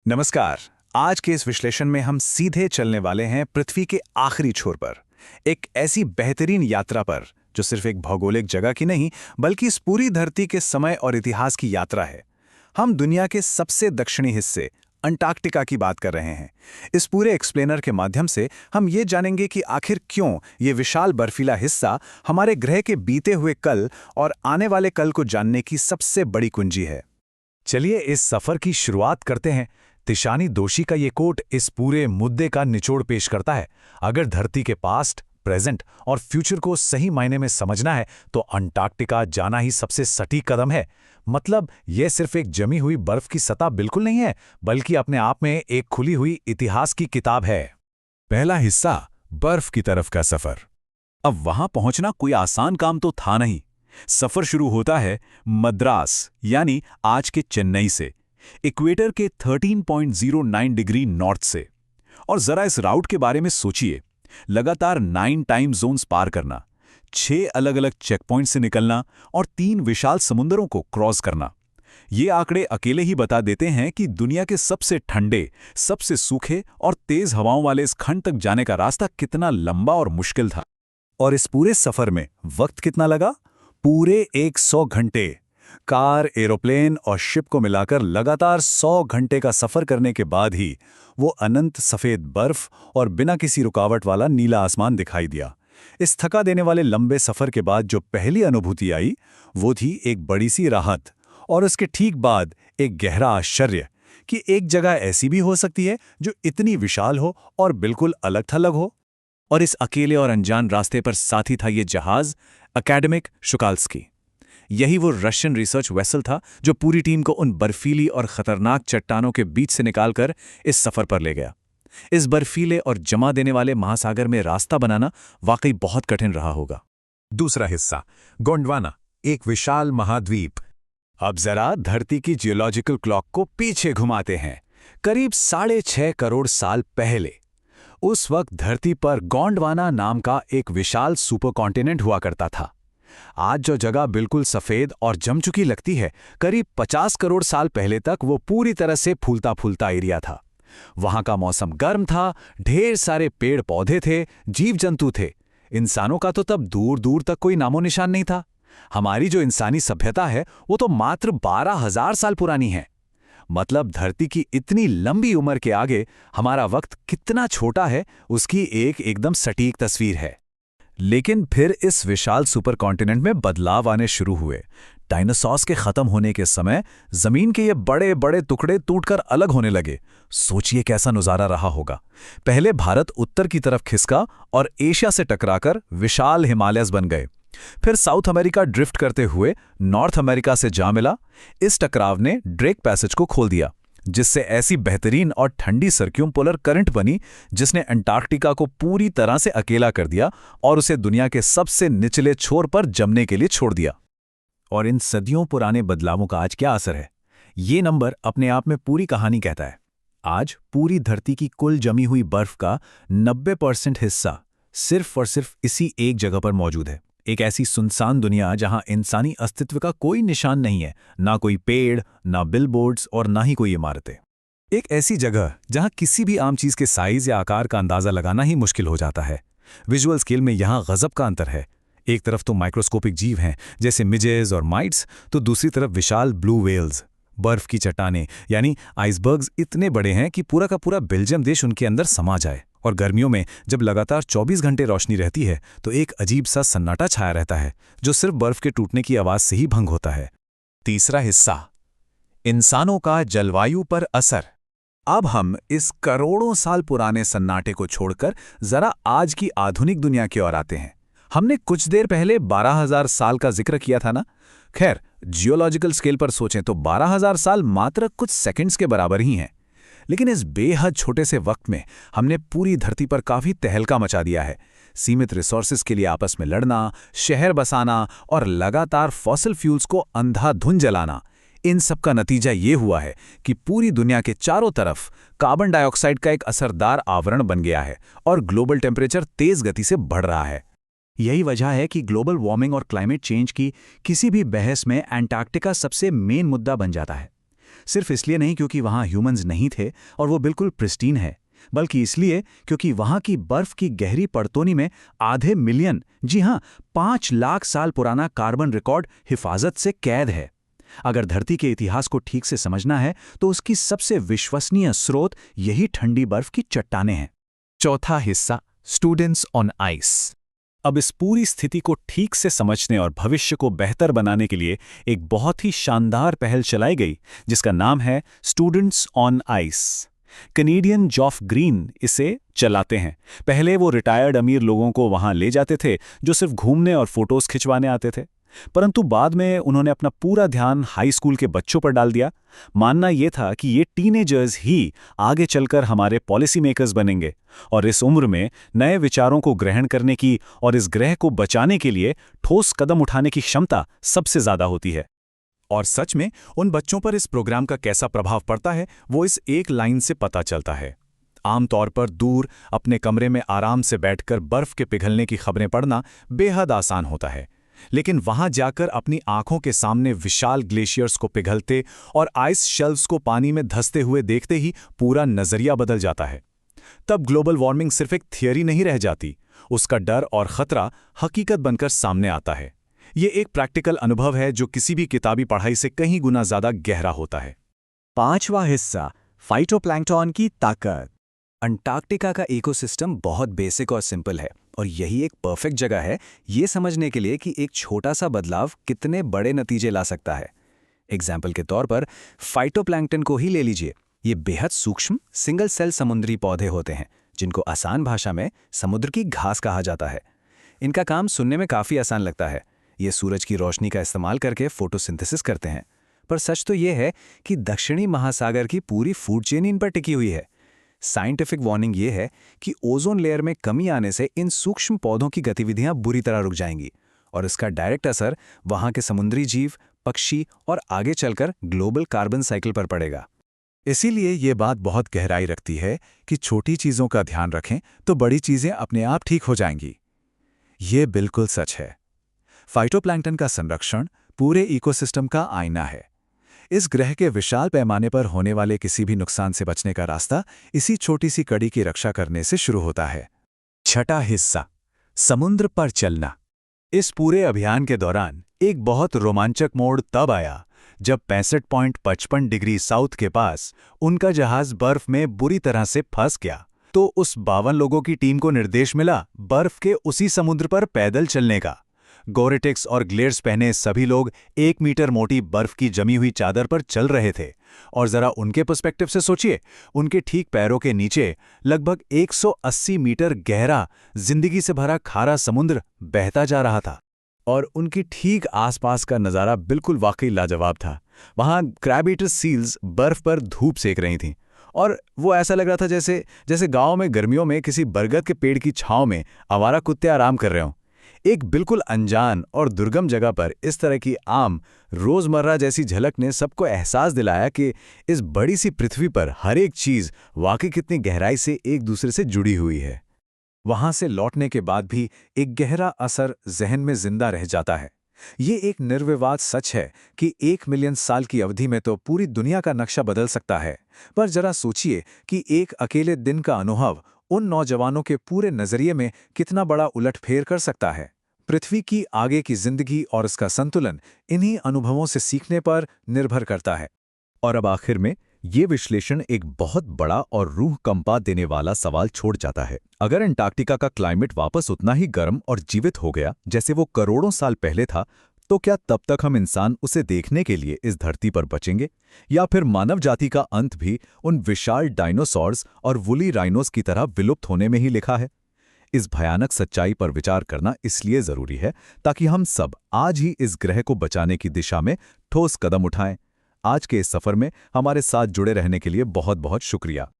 नमस्कार। आज के इस विश्लेषण में हम सीधे चलने वाले हैं पृथ्वी के आखिरी छोर पर, एक ऐसी बेहतरीन यात्रा पर जो सिर्फ एक भौगोलिक जगह की नहीं बल्कि इस पूरी धरती के समय और इतिहास की यात्रा है। हम दुनिया के सबसे दक्षिणी हिस्से अंटार्कटिका की बात कर रहे हैं। इस पूरे एक्सप्लेनर के माध्यम से हम ये जानेंगे कि आखिर क्यों ये विशाल बर्फीला हिस्सा हमारे ग्रह के बीते हुए कल और आने वाले कल को जानने की सबसे बड़ी कुंजी है। चलिए इस सफर की शुरुआत करते हैं। तिशानी दोशी का ये कोट इस पूरे मुद्दे का निचोड़ पेश करता है। अगर धरती के पास्ट, प्रेजेंट और फ्यूचर को सही मायने में समझना है तो अंटार्कटिका जाना ही सबसे सटीक कदम है। मतलब यह सिर्फ एक जमी हुई बर्फ की सतह बिल्कुल नहीं है, बल्कि अपने आप में एक खुली हुई इतिहास की किताब है। पहला हिस्सा, बर्फ की तरफ का सफर। अब वहां पहुंचना कोई आसान काम तो था नहीं। सफर शुरू होता है मद्रास यानी आज के चेन्नई से, इक्वेटर के 13.09 डिग्री नॉर्थ से। और जरा इस राउट के बारे में सोचिए। लगातार 9 टाइम जोन्स पार करना, 6 अलग अलग चेक पॉइंट से निकलना और 3 विशाल समुद्रों को क्रॉस करना। ये आंकड़े अकेले ही बता देते हैं कि दुनिया के सबसे ठंडे, सबसे सूखे और तेज हवाओं वाले इस खंड तक जाने का रास्ता कितना लंबा और मुश्किल था। और इस पूरे सफर में वक्त कितना लगा? पूरे 100 घंटे। कार, एरोप्लेन और शिप को मिलाकर लगातार 100 घंटे का सफर करने के बाद ही वो अनंत सफेद बर्फ और बिना किसी रुकावट वाला नीला आसमान दिखाई दिया। इस थका देने वाले लंबे सफर के बाद जो पहली अनुभूति आई वो थी एक बड़ी सी राहत, और उसके ठीक बाद एक गहरा आश्चर्य कि एक जगह ऐसी भी हो सकती है जो इतनी विशाल हो और बिल्कुल अलग थलग हो। और इस अकेले और अनजान रास्ते पर साथी था ये जहाज, अकेडेमिक शुकाल्स्की। यही वो रशियन रिसर्च वेसल था जो पूरी टीम को उन बर्फीली और खतरनाक चट्टानों के बीच से निकालकर इस सफर पर ले गया। इस बर्फीले और जमा देने वाले महासागर में रास्ता बनाना वाकई बहुत कठिन रहा होगा। दूसरा हिस्सा, गोंडवाना, एक विशाल महाद्वीप। अब जरा धरती की जियोलॉजिकल क्लॉक को पीछे घुमाते हैं, करीब 6.5 करोड़ साल पहले। उस वक्त धरती पर गोंडवाना नाम का एक विशाल सुपर कॉन्टिनेंट हुआ करता था। आज जो जगह बिल्कुल सफेद और जम चुकी लगती है, करीब 50 करोड़ साल पहले तक वो पूरी तरह से फूलता फूलता एरिया था। वहां का मौसम गर्म था, ढेर सारे पेड़ पौधे थे, जीव जंतु थे। इंसानों का तो तब दूर दूर तक कोई नामो निशान नहीं था। हमारी जो इंसानी सभ्यता है वो तो मात्र 12,000 साल पुरानी है। मतलब धरती की इतनी लंबी उम्र के आगे हमारा वक्त कितना छोटा है, उसकी एकदम सटीक तस्वीर है। लेकिन फिर इस विशाल सुपर कॉन्टिनेंट में बदलाव आने शुरू हुए। डायनासॉर्स के खत्म होने के समय जमीन के ये बड़े बड़े टुकड़े टूटकर अलग होने लगे। सोचिए कैसा नजारा रहा होगा। पहले भारत उत्तर की तरफ खिसका और एशिया से टकराकर विशाल हिमालयस बन गए। फिर साउथ अमेरिका ड्रिफ्ट करते हुए नॉर्थ अमेरिका से जा मिला। इस टकराव ने ड्रेक पैसेज को खोल दिया, जिससे ऐसी बेहतरीन और ठंडी सर्क्यूम्पोलर करंट बनी जिसने अंटार्कटिका को पूरी तरह से अकेला कर दिया और उसे दुनिया के सबसे निचले छोर पर जमने के लिए छोड़ दिया। और इन सदियों पुराने बदलावों का आज क्या असर है, ये नंबर अपने आप में पूरी कहानी कहता है। आज पूरी धरती की कुल जमी हुई बर्फ का 90% हिस्सा सिर्फ और सिर्फ इसी एक जगह पर मौजूद है। एक ऐसी सुनसान दुनिया जहां इंसानी अस्तित्व का कोई निशान नहीं है, ना कोई पेड़, ना बिलबोर्ड्स और ना ही कोई इमारतें। एक ऐसी जगह जहां किसी भी आम चीज के साइज या आकार का अंदाजा लगाना ही मुश्किल हो जाता है। विजुअल स्केल में यहां गजब का अंतर है। एक तरफ तो माइक्रोस्कोपिक जीव हैं जैसे मिजेज और माइट्स, तो दूसरी तरफ विशाल ब्लू व्हेल्स। बर्फ की चट्टानें यानी आइसबर्ग्स इतने बड़े हैं कि पूरा का पूरा बेल्जियम देश उनके अंदर समा जाए। और गर्मियों में जब लगातार 24 घंटे रोशनी रहती है तो एक अजीब सा सन्नाटा छाया रहता है जो सिर्फ बर्फ के टूटने की आवाज से ही भंग होता है। तीसरा हिस्सा, इंसानों का जलवायु पर असर। अब हम इस करोड़ों साल पुराने सन्नाटे को छोड़कर जरा आज की आधुनिक दुनिया की ओर आते हैं। हमने कुछ देर पहले 12,000 साल का जिक्र किया था ना। खैर, जियोलॉजिकल स्केल पर सोचें तो 12,000 साल मात्र कुछ सेकंड्स के बराबर ही हैं। लेकिन इस बेहद छोटे से वक्त में हमने पूरी धरती पर काफी तहलका मचा दिया है। सीमित रिसोर्सेज के लिए आपस में लड़ना, शहर बसाना और लगातार फॉसिल फ्यूल्स को अंधाधुंध जलाना, इन सब का नतीजा ये हुआ है कि पूरी दुनिया के चारों तरफ कार्बन डाइऑक्साइड का एक असरदार आवरण बन गया है और ग्लोबल टेम्परेचर तेज गति से बढ़ रहा है। यही वजह है कि ग्लोबल वार्मिंग और क्लाइमेट चेंज की किसी भी बहस में अंटार्कटिका सबसे मेन मुद्दा बन जाता है। सिर्फ इसलिए नहीं क्योंकि वहाँ ह्यूमंस नहीं थे और वो बिल्कुल प्रिस्टीन है, बल्कि इसलिए क्योंकि वहाँ की बर्फ की गहरी परतोनी में आधे मिलियन, जी हाँ 5 लाख साल पुराना कार्बन रिकॉर्ड हिफाजत से कैद है। अगर धरती के इतिहास को ठीक से समझना है तो उसकी सबसे विश्वसनीय स्रोत यही ठंडी बर्फ की चट्टानें हैं। चौथा हिस्सा, स्टूडेंट्स ऑन आइस। अब इस पूरी स्थिति को ठीक से समझने और भविष्य को बेहतर बनाने के लिए एक बहुत ही शानदार पहल चलाई गई जिसका नाम है students on ice. Canadian जॉफ green इसे चलाते हैं। पहले वो रिटायर्ड अमीर लोगों को वहां ले जाते थे जो सिर्फ घूमने और फोटोज खिंचवाने आते थे, परंतु बाद में उन्होंने अपना पूरा ध्यान हाई स्कूल के बच्चों पर डाल दिया। मानना यह था कि ये टीनेजर्स ही आगे चलकर हमारे पॉलिसी मेकर्स बनेंगे और इस उम्र में नए विचारों को ग्रहण करने की और इस ग्रह को बचाने के लिए ठोस कदम उठाने की क्षमता सबसे ज्यादा होती है। और सच में उन बच्चों पर इस प्रोग्राम का कैसा प्रभाव पड़ता है वो इस एक लाइन से पता चलता है। आमतौर पर दूर अपने कमरे में आराम से बैठकर बर्फ के पिघलने की खबरें पढ़ना बेहद आसान होता है, लेकिन वहां जाकर अपनी आंखों के सामने विशाल ग्लेशियर्स को पिघलते और आइस शेल्व्स को पानी में धंसते हुए देखते ही पूरा नजरिया बदल जाता है। तब ग्लोबल वार्मिंग सिर्फ एक थियरी नहीं रह जाती, उसका डर और खतरा हकीकत बनकर सामने आता है। ये एक प्रैक्टिकल अनुभव है जो किसी भी किताबी पढ़ाई से कहीं गुना ज्यादा गहरा होता है। पांचवा हिस्सा, फाइटोप्लैंक्टन की ताकत। अंटार्कटिका का इकोसिस्टम बहुत बेसिक और सिंपल है और यही एक परफेक्ट जगह है ये समझने के लिए कि एक छोटा सा बदलाव कितने बड़े नतीजे ला सकता है। एग्जाम्पल के तौर पर फाइटोप्लैंक्टन को ही ले लीजिए। ये बेहद सूक्ष्म सिंगल सेल समुद्री पौधे होते हैं जिनको आसान भाषा में समुद्र की घास कहा जाता है। इनका काम सुनने में काफ़ी आसान लगता है। ये सूरज की रोशनी का इस्तेमाल करके फोटोसिंथेसिस करते हैं, पर सच तो ये है कि दक्षिणी महासागर की पूरी फूड चेन इन पर टिकी हुई है। साइंटिफिक वार्निंग ये है कि ओजोन लेयर में कमी आने से इन सूक्ष्म पौधों की गतिविधियां बुरी तरह रुक जाएंगी और इसका डायरेक्ट असर वहां के समुद्री जीव, पक्षी और आगे चलकर ग्लोबल कार्बन साइकिल पर पड़ेगा। इसीलिए ये बात बहुत गहराई रखती है कि छोटी चीज़ों का ध्यान रखें तो बड़ी चीज़ें अपने आप ठीक हो जाएंगी। ये बिल्कुल सच है। फाइटोप्लैंक्टन का संरक्षण पूरे इकोसिस्टम का आईना है। इस ग्रह के विशाल पैमाने पर होने वाले किसी भी नुकसान से बचने का रास्ता इसी छोटी सी कड़ी की रक्षा करने से शुरू होता है। छठा हिस्सा, समुद्र पर चलना। इस पूरे अभियान के दौरान एक बहुत रोमांचक मोड़ तब आया जब 65.55 डिग्री साउथ के पास उनका जहाज बर्फ में बुरी तरह से फंस गया। तो उस 52 लोगों की टीम को निर्देश मिला बर्फ के उसी समुद्र पर पैदल चलने का। गोरेटेक्स और ग्लेयर्स पहने सभी लोग 1 मीटर मोटी बर्फ की जमी हुई चादर पर चल रहे थे और जरा उनके पर्सपेक्टिव से सोचिए, उनके ठीक पैरों के नीचे लगभग 180 मीटर गहरा जिंदगी से भरा खारा समुद्र बहता जा रहा था और उनकी ठीक आसपास का नज़ारा बिल्कुल वाकई लाजवाब था। वहाँ क्रैब ईटर सील्स बर्फ पर धूप सेक रही थीं और वो ऐसा लग रहा था जैसे गांव में गर्मियों में किसी बरगद के पेड़ की छांव में आवारा कुत्ते आराम कर रहे हों। एक बिल्कुल अनजान और दुर्गम जगह पर इस तरह की आम रोजमर्रा जैसी झलक ने सबको एहसास दिलाया कि इस बड़ी सी पृथ्वी पर हर एक चीज वाकई कितनी गहराई से एक दूसरे से जुड़ी हुई है। वहां से लौटने के बाद भी एक गहरा असर जहन में जिंदा रह जाता है। ये एक निर्विवाद सच है कि 1 मिलियन साल की अवधि में तो पूरी दुनिया का नक्शा बदल सकता है, पर जरा सोचिए कि एक अकेले दिन का अनुभव उन नौजवानों के पूरे नजरिए में कितना बड़ा उलटफेर कर सकता है। पृथ्वी की आगे की जिंदगी और इसका संतुलन इन्हीं अनुभवों से सीखने पर निर्भर करता है। और अब आखिर में ये विश्लेषण एक बहुत बड़ा और रूह कंपा देने वाला सवाल छोड़ जाता है। अगर अंटार्कटिका का क्लाइमेट वापस उतना ही गर्म और जीवित हो गया जैसे वो करोड़ों साल पहले था, तो क्या तब तक हम इंसान उसे देखने के लिए इस धरती पर बचेंगे, या फिर मानव जाति का अंत भी उन विशाल डायनासोर्स और वुली राइनोस की तरह विलुप्त होने में ही लिखा है? इस भयानक सच्चाई पर विचार करना इसलिए जरूरी है ताकि हम सब आज ही इस ग्रह को बचाने की दिशा में ठोस कदम उठाएं। आज के इस सफर में हमारे साथ जुड़े रहने के लिए बहुत बहुत शुक्रिया।